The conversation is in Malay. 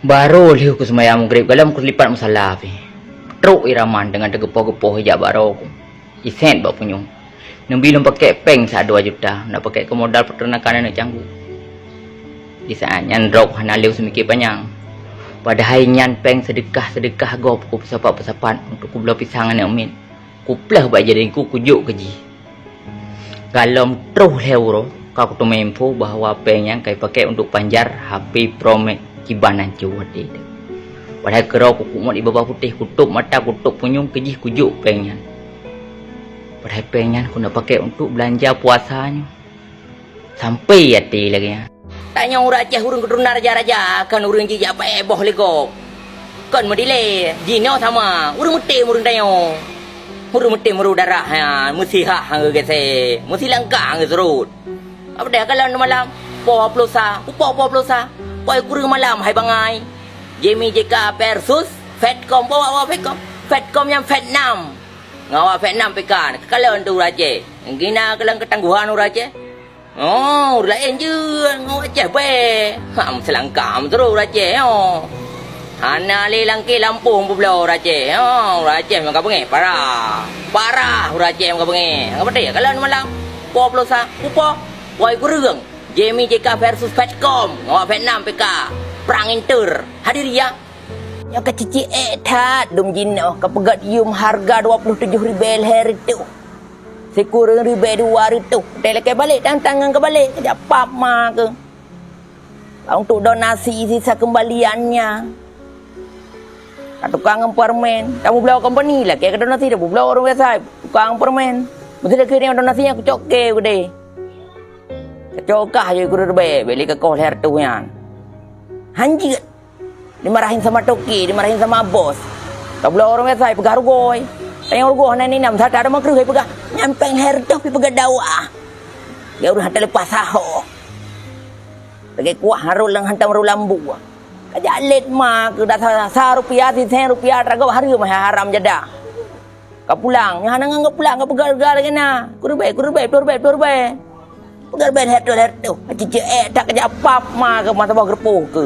Baru liu ku semayang maghrib galam ku lipat masalah pi. Truk iraman dengan tergepoh-gepoh hijab baru ku. Isen bak punyung. Nang bilum pakai peng sa 2 juta, nak pakai ke modal peternakan nak canggu. Di saat nyan rok hana liu semikir panjang. Padahal nyan peng sedekah gop ku pesapat untuk ku belah pisang anak min. Ku pelah bak jadi ku kujuk keji. Galam terus leuro, kau tu mempu bahawa peng yang kai pakai untuk panjar HP Pro Max kibanan cuat dia. Padahal kerau kuku mat di bawah putih, kutup mata, kutup punyung, kejih kujuk pengnya. Padahal pengnya aku nak pakai untuk belanja puasanya. Sampai hati lagi ya. Tanya orang Aceh, urang keturunan raja-raja, kan urang jijak boh legok. Kan medile, jino sama, urang meti urang tayo. Urang meti meru darah ya, mesti hak hang gese, mesti langkah hang serut. Apa dah kalau malam, po plosa, upo plosa. Poi kurang malam hai bangai. Jamie JK versus Fatcom bawa Fatcom yang Vietnam. Ngawa Vietnam pekan. Kalau tu raja. Gina kelang ketangguhan raja. Oh, lain je ngawa Aceh be. Ham selangkam terus raja. Oh. Hana le langki Lampung pula raja. Oh, raja memang bengi parah raja memang bengi. Apa dia kalau malam po plosa upo poi kurang. Jamie JK versus Fatcom. Ngawa Vietnam PK. Perang inter. Hadir ya. Yang kecici tat. Dum jino. Kepegat yum harga 27,000 hari tu. Sekurang ribu 2 hari tu. Dia lekai balik. Dan tangan ke balik. Kejap pap ma ke. Untuk donasi sisa kembaliannya. Tukang permen. Kamu belau company lah. Kaya ke donasi dah. Belau orang biasa. Tukang permen. Mesti dia kira donasinya aku coke ke deh. Cokah je guru rebe beli ke kau leher tu yan. Hanjit. Dimarahin sama toki, dimarahin sama bos. Tak boleh orang biasa pegang rugoi. Tanya rugoi ni nam sata ada makruh pegang. Nyampeng leher tu pegang dawa. Dia udah hantar lepas saho. Lagi kuah harul lang hantar maru lambu. Kajak let ma ke dah ₹1 RM10 raga hari mah haram jada. Kau pulang, yang hana nganggo pulang kau pegang lagi na. Kurbe. Pegar ben head tu. Cici tak kerja apa-apa ke mata bawah gerpuh ke.